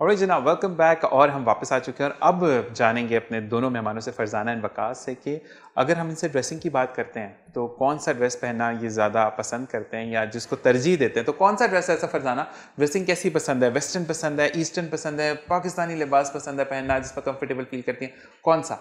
और जनाब welcome back. और हम वापस आ चुके हैं और अब जानेंगे अपने दोनों मेहमानों से, फरजाना एंड वकास से, कि अगर हम इनसे ड्रेसिंग की बात करते हैं तो कौन सा ड्रेस पहनना ये ज़्यादा पसंद करते हैं या जिसको तरजीह देते हैं। तो कौन सा ड्रेस है ऐसा फरजाना, ड्रेसिंग कैसी पसंद है? वेस्टर्न पसंद है, ईस्टर्न पसंद है, पाकिस्तानी लिबास पसंद है पहनना जिस पर कंफर्टेबल फील करती हैं, कौन सा?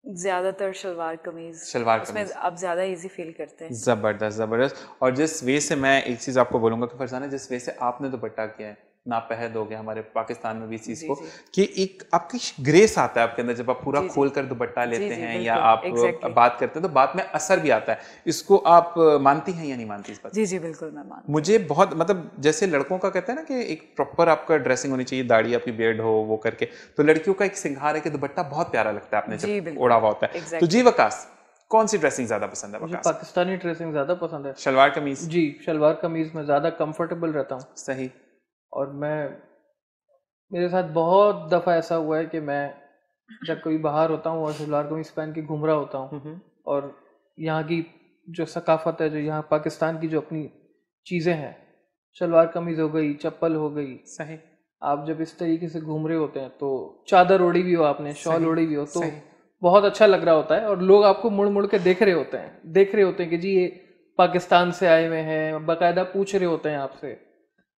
ज्यादातर शलवार कमीज। शलवार उसमें कमीज। आप ज्यादा इजी फील करते हैं। ज़बरदस्त ज़बरदस्त। और जिस वे से, मैं एक चीज़ आपको बोलूँगा कि फरजाना, जिस वे से आपने दुपट्टा किया है, नापहद हो गया हमारे पाकिस्तान में भी इस चीज़ जी को, जी कि एक आपकी ग्रेस आता है आपके अंदर जब आप पूरा जी जी खोल कर दुपट्टा जी लेते जी हैं या बिल्कुल आप एग्जैक्टली। बात करते हैं तो बात में असर भी आता है। इसको आप मानती हैं या नहीं मानती इस बात? जी जी बिल्कुल मैं मानती मुझे बहुत, मतलब जैसे लड़कों का कहते हैं ना कि एक प्रॉपर आपका ड्रेसिंग होनी चाहिए, दाढ़ी आपकी बियर्ड हो वो करके, तो लड़कियों का एक सिंगार है कि दुपट्टा बहुत प्यारा लगता है हूँ। आपने जी जब बिल्कुल ओढ़ा हुआ होता है। तो जी एग्जैक्टली। वकास, कौन सी ड्रेसिंग ज्यादा पसंद है मुझे वकास? पाकिस्तानी ड्रेसिंग ज़्यादा पसंद है। शलवार कमीज। जी, शलवार कमीज़ में ज़्यादा कंफर्टेबल रहता हूँ। सही। और मेरे साथ बहुत दफ़ा ऐसा हुआ है कि मैं जब कभी बाहर होता हूँ और शलवार कमीज़ पहन के घूम रहा होता हूँ, और यहाँ की जो सकाफ़त है, जो यहाँ पाकिस्तान की जो अपनी चीज़ें हैं, शलवार कमीज़ हो गई, चप्पल हो गई, सही। आप जब इस तरीके से घूम रहे होते हैं तो चादर ओढ़ी भी हो आपने, शॉल सही, ओढ़ी भी हो, तो सही। बहुत अच्छा लग रहा होता है। और लोग आपको मुड़ मुड़ के देख रहे होते हैं कि जी ये पाकिस्तान से आए हुए हैं, बाकायदा पूछ रहे होते हैं आपसे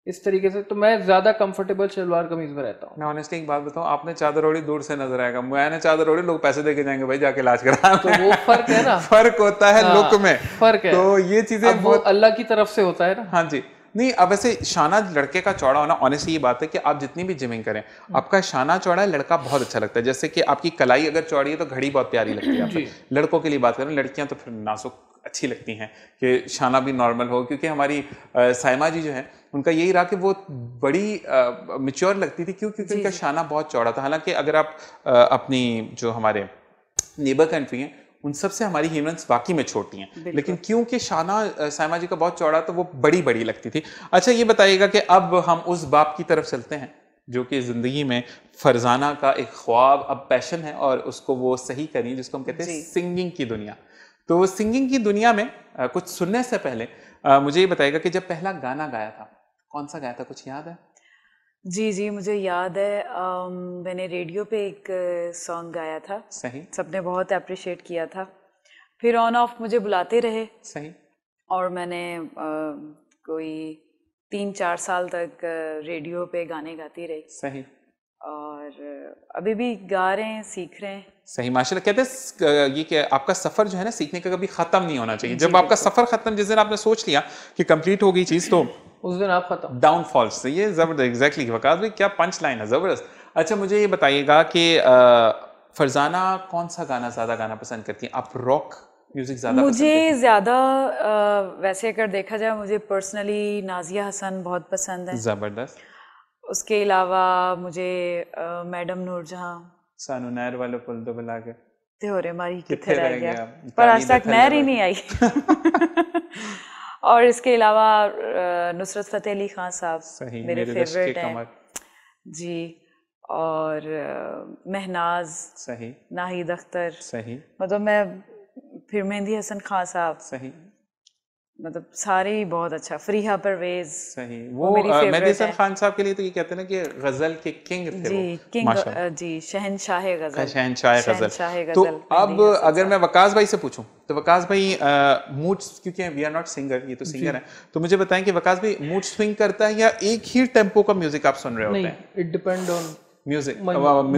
इस तरीके से। तो मैं ज़्यादा कंफर्टेबल शलवार कमीज में रहता हूँ। मैं ऑनेस्टली एक बात बताऊं, आपने चादर ओढ़ी दूर से नजर आएगा, मैंने चादर ओढ़ी लोग पैसे देके जाएंगे भाई जाके इलाज करा। तो वो फर्क है ना। फर्क होता है हाँ, लुक में, फर्क है। तो ये चीजें अब वो बहुत। अल्लाह की तरफ से होता है ना। हाँ जी। नहीं, अब ऐसे शाना लड़के का चौड़ा होना, ऑनेस्टली ये बात है कि आप जितनी भी जिमिंग करें, आपका शाना चौड़ा है, लड़का बहुत अच्छा लगता है। जैसे कि आपकी कलाई अगर चौड़ी है तो घड़ी बहुत प्यारी लगती है आप पे। जी। लड़कों के लिए बात करें, लड़कियां तो फिर नाजुक अच्छी लगती हैं कि शाना भी नॉर्मल हो, क्योंकि हमारी साइमा जी जो है उनका यही रहा कि वो बड़ी मिच्योर लगती थी। क्यों? क्योंकि जी उनका जी शाना बहुत चौड़ा था। हालांकि अगर आप अपनी जो हमारे नेबर कंट्री हैं उन सब से हमारी ह्यूमन्स वाकई में छोटी हैं, बिल्कुल। लेकिन क्योंकि शाना साइमा जी का बहुत चौड़ा तो वो बड़ी बड़ी लगती थी। अच्छा ये बताइएगा कि अब हम उस बाप की तरफ चलते हैं जो कि ज़िंदगी में फरजाना का एक ख्वाब, अब पैशन है और उसको वो सही करी, जिसको हम कहते हैं जी सिंगिंग की दुनिया। तो सिंगिंग की दुनिया में कुछ सुनने से पहले मुझे ये बताइएगा कि जब पहला गाना गाया था, कौन सा गाया था, कुछ याद है? जी जी मुझे याद है। मैंने रेडियो पे एक सॉन्ग गाया था। सही। सबने बहुत अप्रिशिएट किया था। फिर ऑन ऑफ मुझे बुलाते रहे सही। और मैंने कोई 3-4 साल तक रेडियो पे गाने गाती रही। सही। और अभी भी गा रहे हैं, सीख रहे हैं। सही, माशाल्लाह। कहते हैं ये कि आपका सफर जो है ना सीखने का कभी खत्म नहीं होना चाहिए। जी जब आपका बिल्कुल। सफर खत्म, जिस दिन आपने सोच लिया कि कंप्लीट हो गई चीज, तो उस दिन आप खत्म। डाउनफॉल से ये जबरदस्त। एग्जैक्टली वकास भाई, क्या पंच लाइन है, जबरदस्त। अच्छा मुझे ये बताइएगा कि फरजाना कौन सा गाना ज्यादा गाना पसंद करती हैं आप? रॉक म्यूजिक ज्यादा पसंद मुझे करती हैं? ज़्यादा वैसे अगर देखा जाए, मुझे पर्सनली नाजिया हसन बहुत पसंद है। जबरदस्त। उसके अलावा मुझे मैडम नूरजहां सानू नहर वाले पुल तो बुला के त्योरे मारी किथे किथे रह रह गया, गया, पर काली आज तक दे नहर ही थल्ले नहीं आई। और इसके अलावा नुसरत फतेह अली खान साहब सही, मेरे मेरे रश्क के फेवरेट हैं। कमर। जी। और महनाज, सही। नाहिद अख्तर, सही। मतलब मैं, फिर मेहंदी हसन खान साहब, सही। मतलब सारे ही बहुत अच्छा। फरीहा परवेज, सही। वो वो मेरी मेहंदी फेवरेट हसन है। खान साहब के लिए तो ये कहते हैं ना कि गजल के किंग थे वो, जी किंग, माशाल्लाह। जी शहनशाह गजल। शहनशाह गजल। शहनशाह तो गजल अब मेहंदी हसन अगर साहब। मैं वकास भाई से पूछूं, तो वकास भाई मूड, क्योंकि वी आर नॉट सिंगर, ये तो जी। सिंगर है, तो मुझे बताएं कि वकास भाई मूड स्विंग करता है या एक ही टेम्पो का म्यूजिक आप सुन रहे होते नहीं, हैं? It depend on music my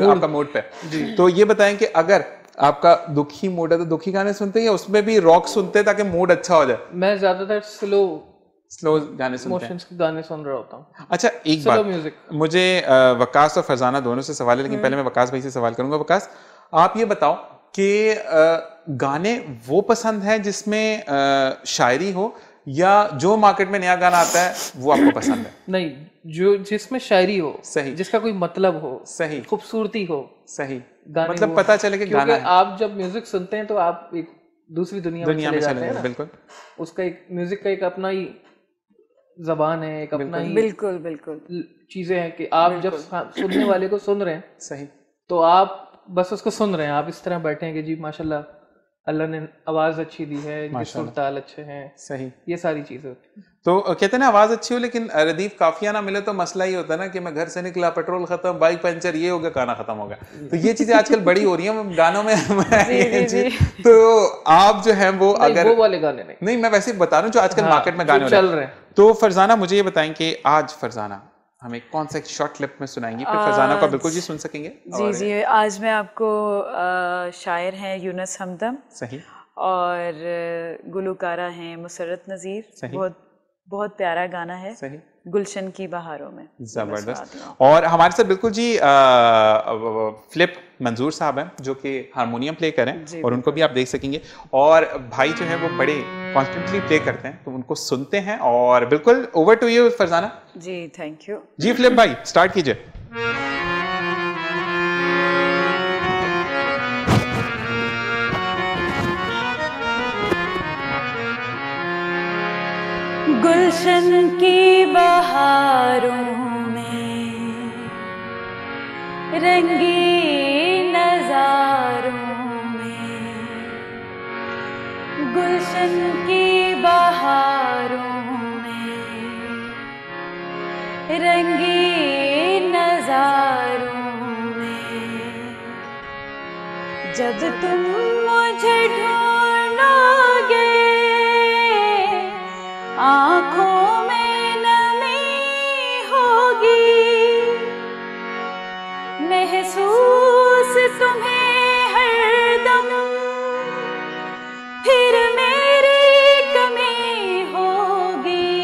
आपका मूड पे। जी। तो ये बताएं कि अगर आपका दुखी मूड है तो दुखी गाने सुनते हैं या उसमें भी रॉक सुनते हैं ताकि मूड अच्छा हो जाए? मैं ज्यादातर स्लो स्लो गाने सुनते हैं? मोशंस के गाने सुन रहा होता हूँ। अच्छा एक स्लो बात, म्यूजिक। मुझे वकास और फरजाना दोनों से सवाल है, लेकिन पहले मैं वकास भाई से सवाल करूंगा। वकास, आप ये बताओ कि गाने वो पसंद है जिसमें शायरी हो, या जो मार्केट में नया गाना आता है वो आपको पसंद है? नहीं, जो जिसमें शायरी हो, सही। जिसका कोई मतलब हो, सही। खूबसूरती हो, सही, गाने मतलब वो पता चले कि गाना क्योंकि है, आप जब म्यूजिक सुनते हैं तो आप एक दूसरी दुनिया में चले जाते हैं ना। बिल्कुल उसका एक म्यूजिक का एक अपना ही जबान है, एक अपना ही बिल्कुल बिल्कुल चीजें हैं कि आप जब सुनने वाले को सुन रहे हैं सही। तो आप बस उसको सुन रहे हैं, आप इस तरह बैठे हैं कि जी माशाल्लाह अल्लाह ने आवाज़ अच्छी दी है, इनके माशाल्लाह। सुर ताल अच्छे हैं, सही। ये सारी चीज़ें होती हैं। तो कहते हैं ना आवाज़ अच्छी हो लेकिन रदीफ काफिया ना मिले तो मसला ही होता है ना कि मैं घर से निकला, पेट्रोल खत्म, बाइक पंचर, ये हो गया, गाना खत्म हो गया। तो ये चीजें आजकल बड़ी हो रही हैं गानों में। ये जी। चीज़- तो आप जो है वो नहीं, अगर वो वाले गाने नहीं, नहीं, मैं वैसे बता रहा हूँ जो आजकल हाँ, मार्केट में जो गाने हो चल रहे रहे हैं। हैं। तो फरजाना मुझे ये बताएं कि आज फरजाना हमें कौन सा एक शॉर्ट क्लिप में सुनाएंगी, फिर फरजाना को बिल्कुल जी सुन सकेंगे। जी और जी, आज मैं आपको शायर हैं यूनुस हमदम सही और गुलकारा हैं मुसर्रत नज़ीर। सही। बहुत प्यारा गाना है, सही, गुलशन की बहारों में। जबरदस्त। और हमारे साथ बिल्कुल जी फ्लिप मंजूर साहब हैं जो कि हारमोनियम प्ले करें जी, और उनको भी आप देख सकेंगे। और भाई जो है वो बड़े कॉन्स्टेंटली प्ले करते हैं तो उनको सुनते हैं। और बिल्कुल ओवर टू यू फरजाना। जी, थैंक यू। जी फ्लिप भाई स्टार्ट कीजिए। गुलशन की बहारों में रंगी नजारों में, गुलशन की बहारों में रंगी नजारों में, जब तुम मुझे ढूंढोगे आँखों में नमी होगी, महसूस तुम्हें हरदम फिर मेरी कमी होगी,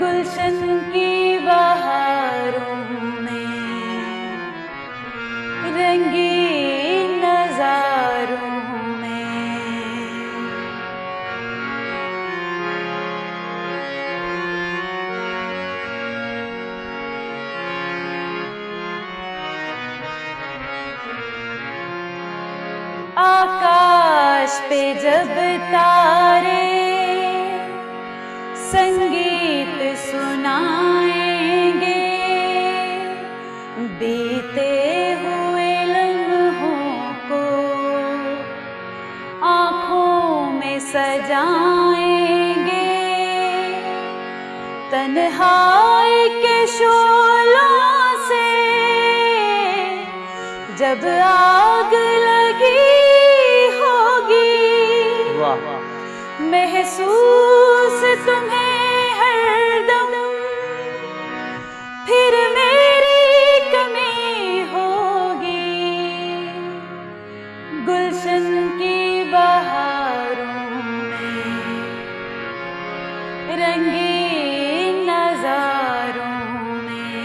गुलशन की बहारों में रंगीन नजारों में। आकाश पे जब तारे संगीत सुनाएंगे, बीते हुए लम्हों को आँखों में सजाएंगे, तन्हाई के शोलों से जब आग लगी होगी, महसूस तुम्हें हरदम फिर मेरी कमी होगी, गुलशन की बहारों में रंगीन नजारों में।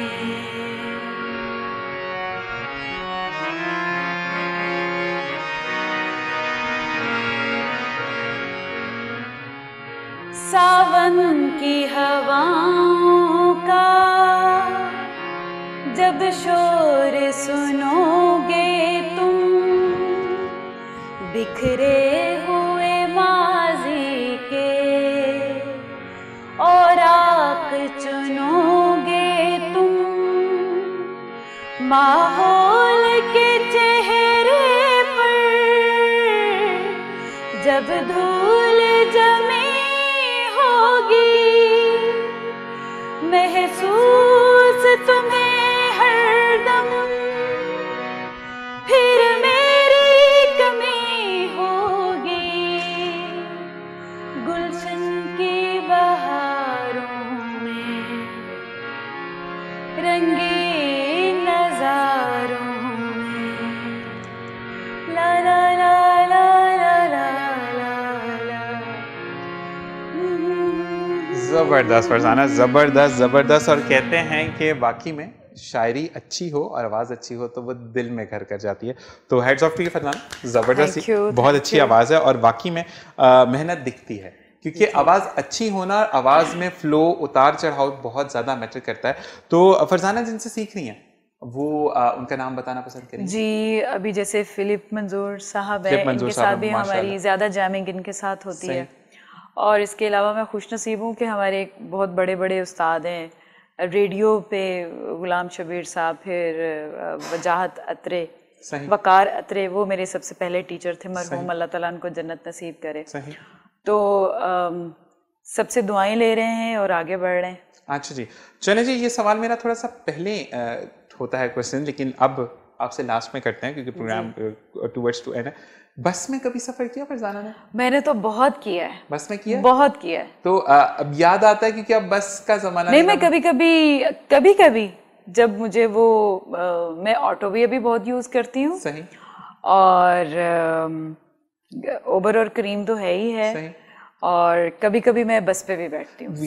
सावन की हवाओं का जब शोर सुनोगे तुम, बिखरे हुए माजी के और आप चुनोगे तुम, माहौल के चेहरे पर जब धूल जमी होगी, महसूस तुम्हें हरदम फिर मेरी कमी होगी, गुलशन की बहारों में रंगीन नजारों में। ला ला ला ला ला ला ला। जबरदस्त फरजाना, जबरदस्त जबरदस्त। और कहते हैं कि वाकई में शायरी अच्छी हो और आवाज़ अच्छी हो तो वो दिल में घर कर जाती है। तो heads off to you Farzana, जबरदस्त, Thank you, बहुत thank अच्छी you. आवाज़ है और वाकई में मेहनत दिखती है क्योंकि आवाज़ अच्छी होना, आवाज़ में फ्लो, उतार चढ़ाव बहुत ज़्यादा मैटर करता है। तो फरजाना जिनसे सीख रही हैं वो उनका नाम बताना पसंद करेंगे? जी, अभी जैसे फिलिप मंजूर साहब है, फिलिप मंजूर इनके साहब साथ भी माशाल्लाह। हमारी ज़्यादा जैमिंग इनके साथ होती सही। है। और इसके अलावा मैं खुश नसीब हूँ कि हमारे एक बहुत बड़े बड़े उस्ताद हैं रेडियो पे, गुलाम शबीर साहब, फिर वजाहत अत्रे, सही। वकार अत्रे, वो मेरे सबसे पहले टीचर थे, मरहूम, अल्लाह ताला उनको जन्नत नसीब करे। सही। तो सबसे दुआएं ले रहे हैं और आगे बढ़ रहे हैं। अच्छा जी, चले जी, ये सवाल मेरा थोड़ा सा पहले होता है क्वेश्चन, लेकिन अब आपसे लास्ट में करते हैं क्योंकि प्रोग्राम टुवर्ड्स टू एंड है। बस में कभी सफर किया फरजाना ने? मैंने तो बहुत किया है। बस में किया? बहुत किया है। तो अब याद आता है क्योंकि अब बस का जमाना नहीं, मैं कभी कभी जब मुझे वो मैं ऑटो भी अभी बहुत यूज करती हूँ। सही। और उबर और करीम तो है ही है। सही। और कभी कभी मैं बस पे भी बैठती हूँ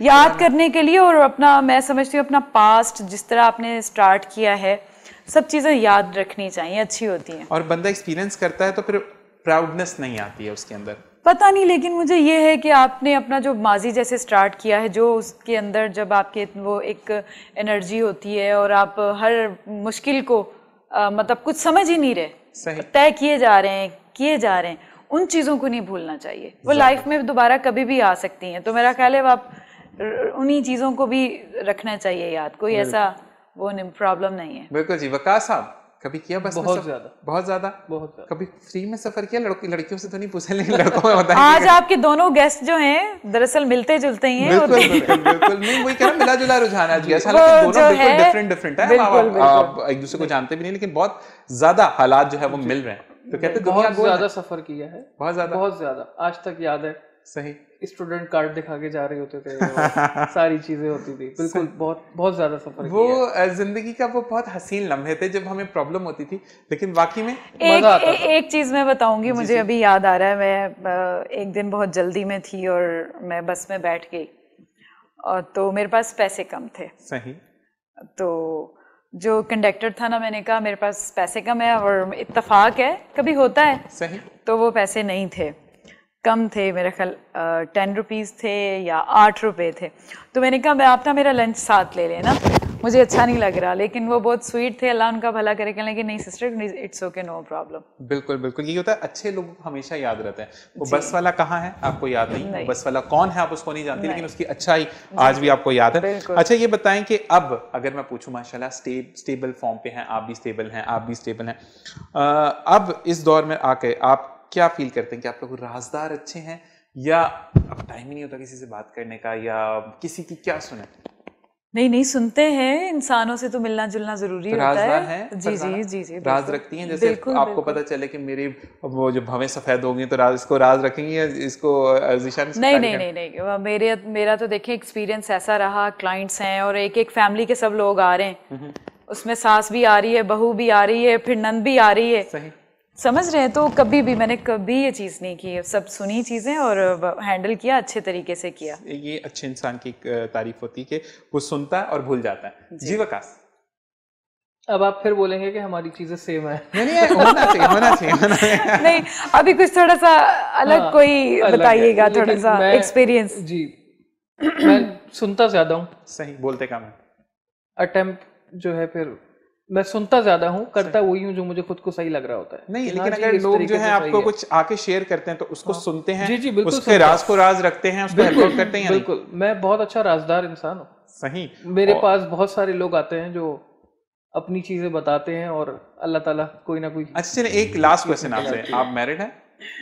याद करने के लिए और अपना, मैं समझती हूँ अपना पास्ट जिस तरह आपने स्टार्ट किया है, सब चीजें याद रखनी चाहिए, अच्छी होती हैं। और बंदा एक्सपीरियंस करता है तो फिर प्राउडनेस नहीं आती है उसके अंदर, पता नहीं, लेकिन मुझे ये है कि आपने अपना जो माजी जैसे स्टार्ट किया है, जो उसके अंदर जब आपके वो एक एनर्जी होती है और आप हर मुश्किल को मतलब कुछ समझ ही नहीं रहे, तय किए जा रहे हैं, उन चीज़ों को नहीं भूलना चाहिए। वो लाइफ में दोबारा कभी भी आ सकती हैं। तो मेरा ख्याल है आप उन्हीं चीज़ों को भी रखना चाहिए याद, कोई ऐसा वो प्रॉब्लम नहीं है। बिल्कुल जी। वकास साहब, कभी किया बस बहुत ज्यादा? बहुत ज्यादा। कभी फ्री में सफर किया? लड़कियों से तो नहीं पूछे, लेकिन लड़कों में होता है। आज आपके दोनों गेस्ट जो हैं दरअसल मिलते जुलते ही हैं। बिल्कुल नहीं, वही कह रहा, मिला जुला रुझान है। हालांकि दोनों बिल्कुल डिफरेंट है, आप एक दूसरे को जानते भी नहीं, लेकिन बहुत ज्यादा हालात जो है वो मिल रहे हैं। तो कहते बहुत ज्यादा सफर किया है, बहुत ज्यादा, आज तक याद है। सही। स्टूडेंट कार्ड दिखा के जा रहे होते थे सारी चीजें होती थी। बिल्कुल, बहुत ज्यादा सफर वो जिंदगी का वो बहुत हसीन लम्हे थे जब हमें प्रॉब्लम होती थी, लेकिन वाकई में मजा आता था। एक चीज मैं बताऊंगी, मुझे अभी याद आ रहा है। मैं एक दिन बहुत जल्दी में थी और मैं बस में बैठ गई और तो मेरे पास पैसे कम थे। सही। तो जो कंडक्टर था ना, मैंने कहा मेरे पास पैसे कम है, और इत्तेफाक है, कभी होता है। सही। तो वो पैसे नहीं थे, कम थे, मेरे ख्याल 10 रुपीज़ थे या 8 रुपए थे। तो मैंने कहा आप ना मेरा लंच साथ ले लेना, मुझे अच्छा नहीं लग रहा। लेकिन वो बहुत स्वीट थे, अल्लाह उनका भला करे, कहने लगे नहीं sister, it's okay, no problem. बिल्कुल, ये होता है, अच्छे लोगों को हमेशा याद रहता है। वो बस वाला कहाँ है आपको याद नहीं, बस वाला कौन है आप उसको नहीं जानते, लेकिन उसकी अच्छाई आज भी आपको याद है। अच्छा, ये बताएं कि अब अगर मैं पूछूं, माशाल्लाह स्टेबल फॉर्म पे हैं, आप भी स्टेबल हैं, आप भी स्टेबल हैं, अब इस दौर में आके आप क्या फील करते हैं कि आप लोग राजदार अच्छे हैं, या अब टाइम ही नहीं होता किसी से बात करने का, या किसी की क्या सुने? नहीं, सुनते हैं, इंसानों से तो मिलना जुलना जरूरी होता है। जी, राज रखती हैं, जैसे आपको पता चले कि मेरी वो जो भवें सफेद होंगी तो इसको राज रखेंगी, या इसको नहीं, मेरा तो देखिए एक्सपीरियंस ऐसा रहा, क्लाइंट्स हैं और एक फैमिली के सब लोग आ रहे हैं, उसमें सास भी आ रही है, बहू भी आ रही है, फिर नंद भी आ रही है। सही। समझ रहे हैं। तो मैंने कभी ये चीज़ नहीं की, सब सुनी चीज़ें और हैंडल किया, अच्छे तरीके से किया। ये अच्छे इंसान की तारीफ होती है कि वो सुनता है और भूल जाता है। जी वकास, अब आप फिर बोलेंगे कि हमारी चीजें सेम है। नहीं, होना चाहिए। नहीं, अभी कुछ थोड़ा सा अलग कोई बताइएगा, थोड़ा सा एक्सपीरियंस। जी, मैं सुनता ज्यादा हूँ, सही, बोलते कम है। अटेम्प्ट जो है, फिर मैं सुनता ज्यादा हूँ, करता वही हूँ जो मुझे खुद को सही लग रहा होता है। नहीं, लेकिन अगर लोग जो है आपको कुछ आके शेयर करते हैं तो उसको सुनते हैं, उसके राज को राज रखते हैं, उसको हेल्प करते हैं। बिल्कुल, मैं बहुत अच्छा राजदार इंसान हूँ। सही। मेरे पास बहुत सारे लोग आते हैं जो अपनी चीजें बताते हैं और अल्लाह ताला कोई ना कोई। अच्छा, चलिए एक लास्ट क्वेश्चन आपसे, आप मैरिड हैं?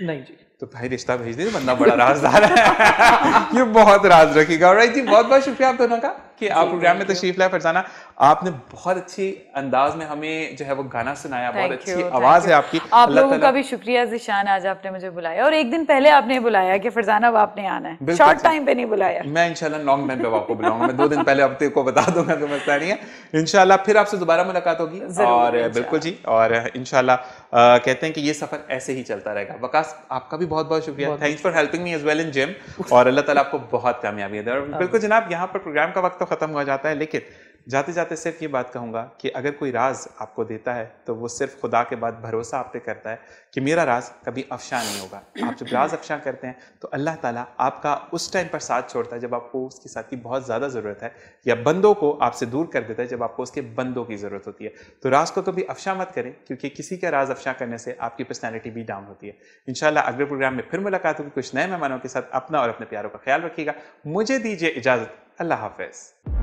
नहीं जी। तो भाई रिश्ता भेज दीजिए, बंदा बड़ा राजदार है। ये बहुत राज रखेगा। ऑलराइट जी, बहुत बहुत शुक्रिया आप दोनों का कि आप प्रोग्राम में तशरीफ लाए। फरजाना, आपने बहुत अच्छी अंदाज में हमें जो है वो गाना सुनाया, बहुत अच्छी आवाज है आपकी। आप लोगों का भी शुक्रिया ज़िशान, आज आपने मुझे बुलाया, और एक दिन पहले आपने बुलाया कि फरजाना अब आपने आना है, शॉर्ट टाइम पे नहीं बुलाया। मैं इंशाल्लाह लॉन्ग टाइम पे आपको बुलाऊंगा, मैं 2 दिन पहले हफ्ते को बता दूंगा, तो मसला नहीं है। इंशाल्लाह फिर आपसे दोबारा मुलाकात होगी, और बिल्कुल जी, और इंशाल्लाह कहते हैं कि ये सफर ऐसे ही चलता रहेगा। वकास, आपका भी बहुत बहुत शुक्रिया, thanks for helping me as well in gym, और अल्लाह ताला आपको बहुत कामयाबी दे। बिल्कुल जनाब, यहाँ पर प्रोग्राम का वक्त तो खत्म हो जाता है, लेकिन जाते जाते सिर्फ ये बात कहूँगा कि अगर कोई राज आपको देता है तो वो सिर्फ खुदा के बाद भरोसा आप पे करता है कि मेरा राज कभी अफशा नहीं होगा। आप जब राज अफशा करते हैं तो अल्लाह ताला आपका उस टाइम पर साथ छोड़ता है जब आपको उसके साथ की बहुत ज़्यादा ज़रूरत है, या बंदों को आपसे दूर कर देता है जब आपको उसके बंदों की ज़रूरत होती है। तो राज को कभी अफशा मत करें, क्योंकि किसी का राज अफशा करने से आपकी पर्सनैलिटी भी डाउन होती है। इंशाल्लाह अगले प्रोग्राम में फिर मुलाकात होगी कुछ नए मेहमानों के साथ। अपना और अपने प्यारों का ख्याल रखिएगा। मुझे दीजिए इजाज़त, अल्लाह हाफ़िज़।